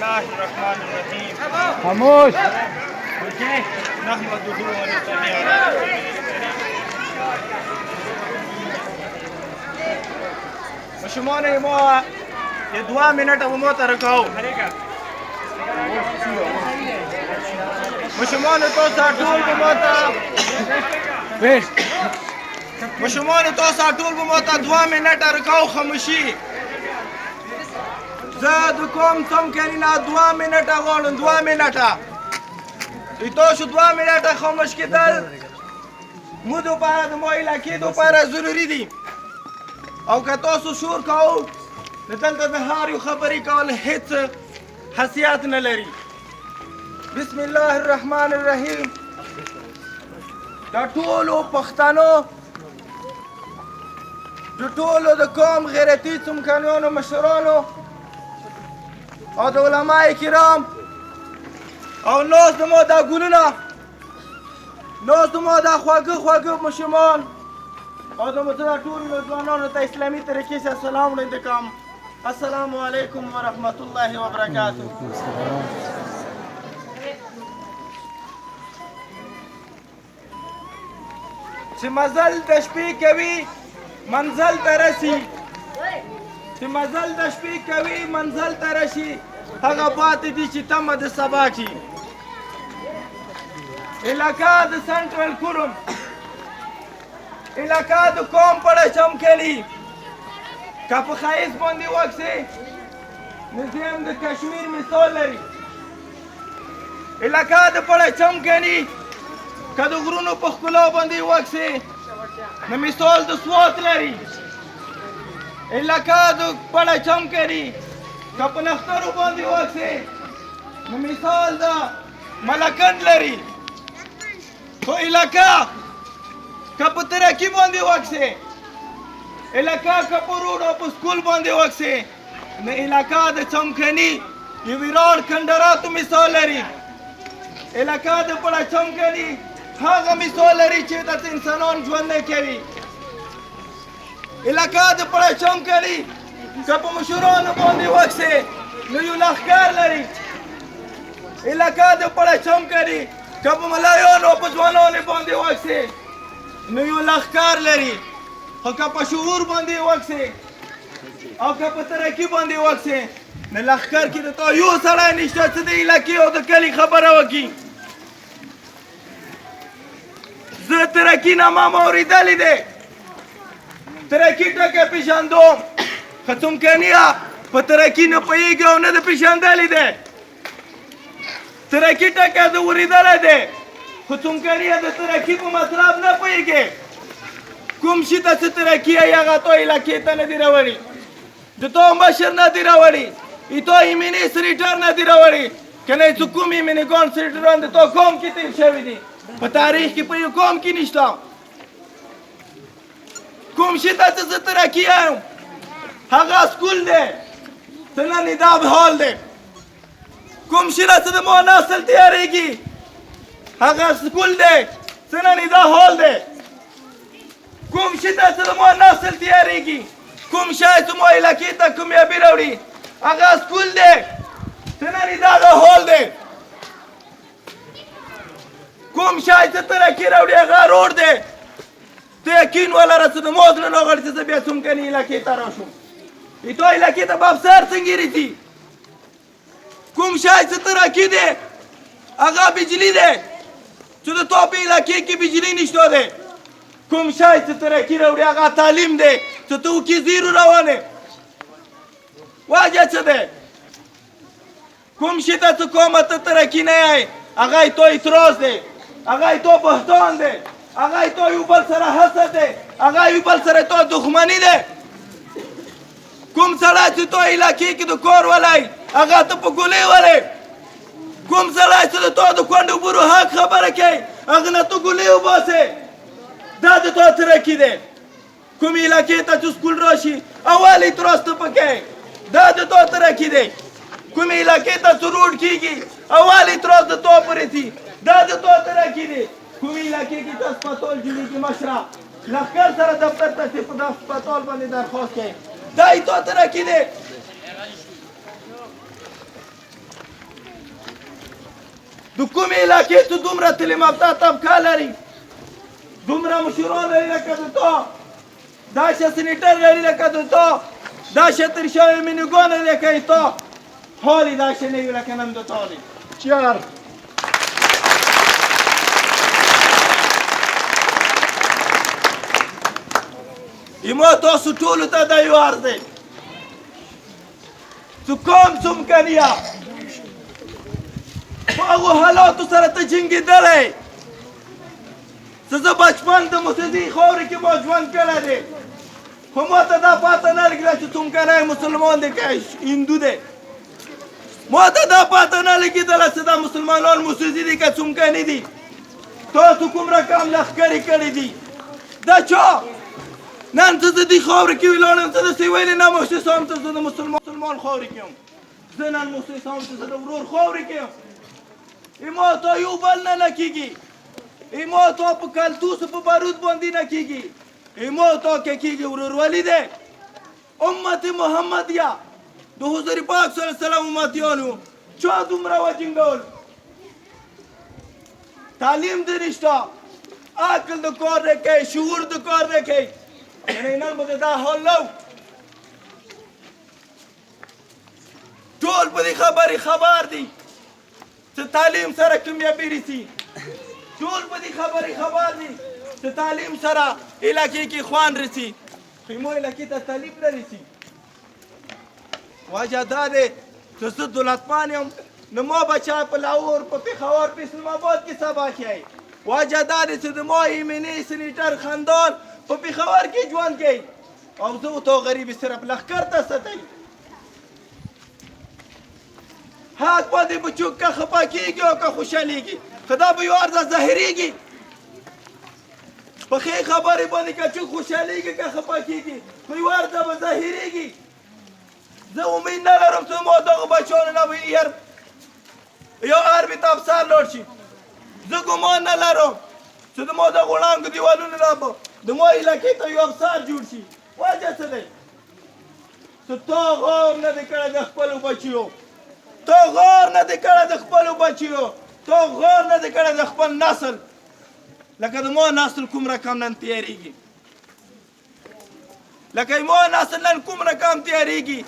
बिस्मिल्लाहिर्रहमानिर्रहीम। खामोश। नहमदुहु व नसल्ली अला रसूलिल करीम। مشمون ما یه 2 منट अब मो तरकाओ مشمون तो साटूल बमोता बेश مشمون तो साटूल बमोता 2 منट तरकाओ खामोशी زاد کوم څم کرینا 2 منट غوړم 2 منट ایتو شو 2 منट خاموش کېدل مو دوپاره د مو علاقې دوپاره ضروري دي او که تاسو شور کوو نو دلته د هر یو خبرې کول هیڅ حیثیت نه لري بسم الله الرحمن الرحیم د ټولو پښتنو د ټولو د قوم غیرتي څمکنیانو مشرانو او د علماء کرام او ناست ما دا ګلونه ناست ما دا خواږه خواږه ماشومان او د متدا ټولو ځوانانو ته اسلامي طریقې سره سلام وړاندې کوم السلام علیکم ورحمت الله وبرکاته چې مزل د شپې کوي منزل ته رسي چې مزل د شپې کوي منزل ته رسي هغه پاتې دي چې تمه د سبا کی علاقه د سنټرل کوروم علاقه د قوم پړه چمکلی که په ښایست باندې وکسي نظام د کشمیر مثال لري علاقه د پړه چمکلی که د غرونو په ښکلا باندې وکسي نو مثال د سوات لري علاقه د پړه چمکلی که په نخترو باندې وکسي نو مثال د ملکند لري خو علاقه که په ترقي باندې وکسي علاقه که په روډ او په سکول باندې وکسي نو علاقه د چمکني یو ویراړ کندراتو مثال لري علاقه د پړه چمکني هغه مثال لري چې دلته انسانان ژوند نه کوي علاقه د پړه چمکني که په مشرانو باندې وکسي نو یو لښکر لري علاقه د پړه چمکني که په ملایانو او په ځوانانو باندې وکسي نو یو لښکر لري خو که په شعور باندې وکسي او که په ترقي باندې وکسي نو لښکر کې د تا یو سړی نشته چې د علاقې او د کلي خبره وکړي زه ترقي نامه مې اورېدلې دی ترقي ټکی پېژندوم خو څمکنیه په ترقي نه پوهېږي او نه د پېژندلی دی ترقي ټکی د اورېدلی دی خو څمکنیه د ترقي په مطلب نه پوهېږي کوم شي ته چې ترقي یې هغه تو علاقې ته نه دي راوړي د تو مشر نه دي راوړي ایتو ایمني سریټر نه دي راوړي که نه څه کوم ایمنیګان سریټران د تو قوم کې تېر شوي دي په تاریخ کې په یو قوم کې نشته کوم شي ته چې زه ترقي یم هغه سکول دی څه نن دا حال دی کوم شي ته چې د مو نسل تیارېږي هغه سکول دی څه نن دا حال دی کوم شي ته چې د مو نسل تیارېږي کوم شی چې مو علاقې ته کامیابي راوړي هغه سکول دی څه نن دغه حال دی کوم شی چې ترقي راوړي هغه روډ دی ته یقین ولره چې د مو زړه نه غواړي چې زه بیا څمکني علاقې ته راشم ایتو علاقې ته به افسر څنګه رسي کوم شی چې ترقي دی هغه بجلي دی چې د تو په علاقې کې بجلي نشته دی کوم شی چې ترقي راوړي هغه تعلیم دی چې ته وکړې زیرو روانې وجه څه دی کوم شي ته څه کومه ته ترقي نه یې هغه یې تو اعتراض دی هغه یې تو بهتان دی هغه یې تو یو بل سره حسد دی هغه یو بل سره تو دښمني دی کوم سړی چې تو علاقې کې د کور ولی هغه ته په ګولۍ ولې کوم سړی چې د تو د کونډو بورو حق خبره کوي هغه نه تو ګولۍ وباسې دا د تو ترقي دی کوم علاقې ته چې سکول راشي اول اعتراض ته پکې دا د تو ترقي دی کوم علاقې ته چې روډ کېږي اول اعتراض د تو پورې ځي دا د تو ترقي دی کوم علاقې کې چې هسپتال جوړېږي مشره لښکر سره دفتر ته چې په هسپتال باندې درخواست کوي دا یې تو ترقي دی د کومې علاقې څه دومره تعلیم یافته طبقه لري، دومره مشران لري لکه د تا، داسې سینیټر لري لکه د تا، داسې تر شوی مینیګان لري لکه تا، حال یې داسې نه وي لکه نن د تا دی. چیار ایما تاسو ټولو ته دا یو عرض دی چې کوم څه امکانیه په هغو حالاتو سره ته جنګېدلی چې زه بچپن د مسیحي خاورې کې ما ژوند کړی دی، خو ما ته دا پاته نه لګېده چې څومکنی مسلمان دی که هندو دی، ما ته دا پاته نه لګېدله چې دا مسلمانان مسیحي دي که څومکني دي. تاسو کوم رقم لښکرې کړي دي دا چا نن زه د دې خاورې کې ولاړم، زه داسې ویلې نه محسوس هم چې زه د مسلمان خاورې کې یم، زه نن محسوس هم چې زه د ورور خاورې کې یم. ایما تا یو بل نه کېږي، ایما تا په کلتوس په بارود باندې نه کېږي، ایما تا که کېږي ورورولي دی. امت محمدیه د حضور پاک صلی الله علیه وسلم امتیانو چا دومره وجنګول؟ تعلیم دې نشته، عقل د کار نه کوي، شعور د کار نه کوي. یعنې نن به دا حال نه و. ټول په دې خبرې خبر دي چې تعلیم سره کامیابي رسي، ټول په دې خبرې خبر دي چې تعلیم سره علاقې کې خوان رسي، خو زموږ علاقې ته تعلیم نه رسي. وجه دا دی چې زه دولتمن یم، نو ما بچه په لاهور، په پېښور، په اسلام آباد کې سبا کوي. وجه دا دی چې د ما ایمني سینیټر خاندان په پېښور کې ژوند کوي او زه ورته غریب صرف لښکر ته ستوي. حق باندې به څوک که خفه کېږي او که خوشحالېږي، خو دا به یو عرضه ظاهرېږي. په ښې خبرې باندې که څوک خوشحالېږي که خفه کېږي، خو یو عرضه به ظاهرېږي. زه امید نه لرم چې ما دغو بچیانو نه به یو ارمي ته افسر لاړ شي. زه ګمان نه لرم چې د ما دغو ړنګو دیوالونو نه به د ما علاقې ته یو افسر جوړ شي. وجه څه دی؟ چې تا غور نه دی کړی د خپلو بچیو، تا غور نه دی کړی د خپلو بچیو، تا غور نه دی کړی د خپل نسل. لکه د ما نسل کوم رقم نن تیارېږي، لکه ما نسل نن کوم رقم تیارېږي.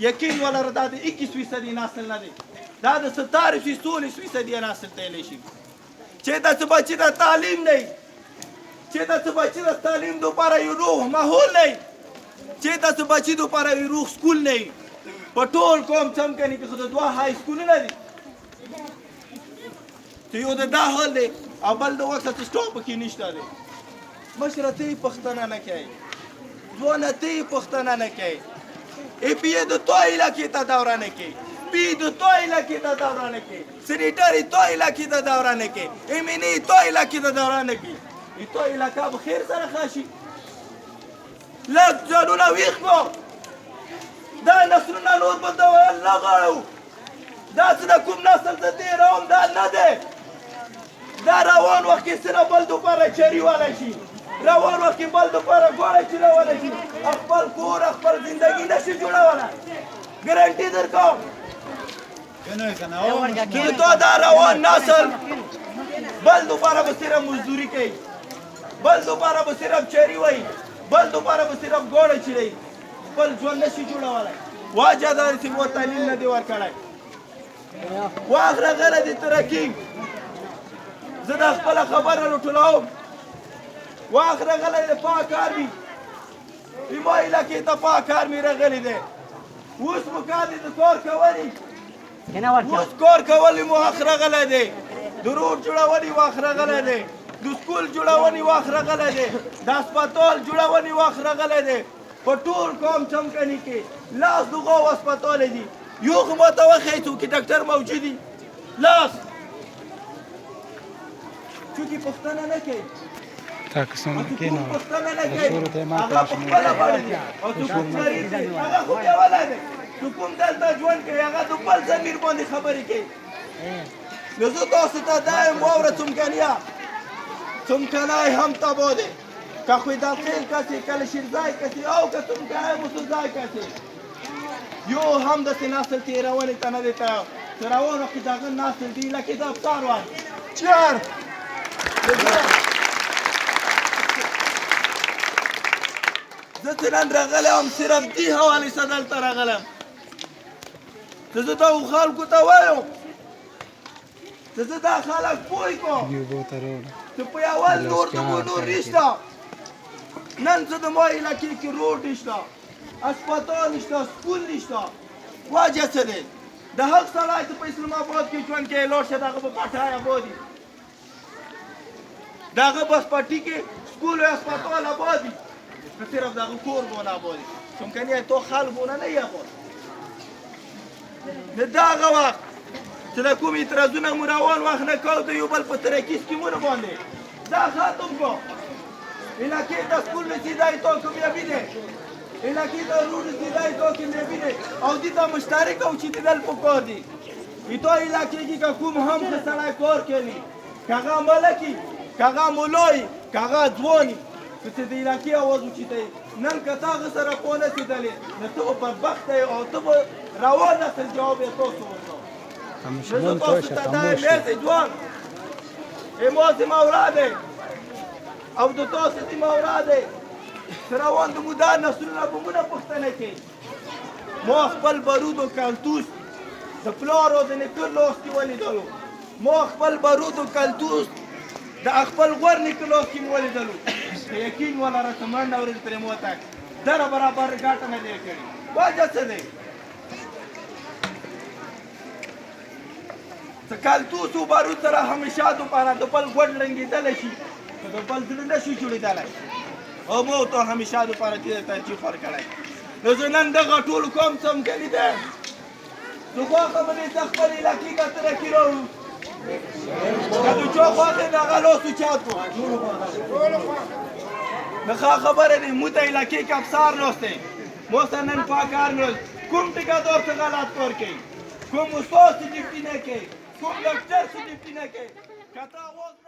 یقین ولره دا د 21% نسل نه دی، دا د 17-16% نسل تیلی شي. چې داسې بچي ته تعلیم نه وي، چې داسې بچي ته تعلیم دپاره یو روغ ماحول نه وي، چې داسې بچي دپاره یو روغ سکول نه وي. په ټول قوم څمکني کې خو د 2 های سکولونه دي چې یو د دا حال دی او بل د وخت څه سټاپ پکې نشته دی. مشره ته یې پښتنه نه کوي، ځوانه ته یې پښتنه نه کوي، ای پی د تو علاقې ته دوره نه کوي، پی د تو علاقې ته دوره نه کوي، سینیټر تو علاقې ته دوره نه کوي، ایمني تو علاقې ته دوره نه کوي. تو علاقه به خیر سره ښه شي. لږ ځانونه ویښ کړو، دا نسلونه نور به ته ویل نه غواړو. دا چې د کوم نسل زه تېروم دا نه دی، دا روان وخت کې صرف بل دپاره چریوالی شي، روان وخت کې بل دپاره ګوړه چلولی شي، خپل کور خپل زندګي نه شي جوړولی. ګرنټي در کوم چې تا دا روان نسل بل دپاره به صرف مزدوري کوي، بل دپاره به صرف چري وایي، بل دپاره به صرف ګوړه چلوي، خپل ژوند نه شي جوړولی. وجه دا دی چې مو تعلیم نه دی ورکړی. وخت راغلی دی ترقي، زه دا خپله خبره راټولوم. وخت راغلی دی پاک آرمي، زما علاقې ته پاک آرمي راغلی دی. اوس مو کار دی د کار کولی، اوس کار کولی مو وخت راغلی دی، د روډ جوړونې وخت راغلی دی، د سکول جوړونې وخت راغلی دی، د هسپتال جوړونې وخت راغلی دی. په ټول قوم څمکني کې لاس دغو هسپتال دي، یو خو ماته وښیئ څوکې ډاکټر موجود دي، لاس چونکې پښتنه نه کوي، پښتنه نه کوي، هغه په خپله باندې دي. او چې کوم مریض دی هغه خو پیاولی دی، چې کوم دلته ژوند کوي هغه د بل ضمیر باندې خبرې کوي. نو زه تاسو ته دا یم واوره څمکنیه، څمکنی هم تباه دی، که خویدالخیل کسی، که شیرزای کسی او که څمکنی موسوزای کسی. یو هم داسې نسل تېرونې ته نه دی تیار چې چې راونه کې دغه ناست دی لکه د افطار وایي چیار زه چې نن راغلی یم صرف دې حوالې سره دلته راغلی یم چې زه دغو خلکو ته وایم چې زه دا خلک پوه کړم چې په اول نور دغو نور نشته نن زه د ما علاقې کې روډ نشته اسپتال نشته سکول نشته وجه څه دی د هغه سړی چې په اسلام آباد کې ژوند کوي لاړ شه دغه په پټای ابادي دغه بس پټي کې سکول او اسپتال ابادي که صرف دغه کور بونه ابادي چونکه تو خلک بونه نه یې اباد د دغه وخت چې د کوم اعتراضونه مو روان وخت نه کوو د یو بل په ترقي سکیمونو باندې دا ختم کړو علاقې ته سکول رسېدای تو کامیابي دی علاقې ته روډ رسېدای تو کامیابي دی او دې ته مشترک او چې دیدل پکار دي تو علاقې کې که کوم هم ښه سړی کار کوي که هغه ملکي که هغه ملایي که هغه ځواني چې د علاقې اواز اوچتوي نن که ته هغه سره پوه نه سېدلې نو ته به بدبخته یې او ته به روان نسل جواب یې تاسو ورکوو زه تاسو ته دا لیزې ځوان اماز مورا دی او د تاسو دې مورا دی چې روان د مدار نسلونه به مونه پوښتنه کوي ما خپل برود و کلتوس د پلار او د نیکه لاس کې ولیدلو ما خپل برود و کلتوس د خپل غور نیکه لاس کې مې ولیدلو که یقین ولره چې منډه ورځ پرې مو وتګ دره برابر ګټه نه دی کړې وجه څه دی چې کلتوس و برود سره همیشه دوپاره د بل غوږ رنګېدلی شي که د بل زړه نه شي جوړېدلی او مو ته همیشه دوپاره دې ترجیح ورکړی نو زه نن دغه ټول قوم څه همکلي دی زه خوښه به دې ته خپل علاقې ته ترقي راوړو که د چا خوښې د هغه لاس اوچت کړو نو ښه خبره دی مو ته علاقې کې افسر ناست دی مو سره نن پاکار ناست کوم ټیکهدار څه غلط کار کوي کوم استاد چې ډیوټي نه کوي کوم ډاکټر چې ډیوټي نه کوي که ته اواز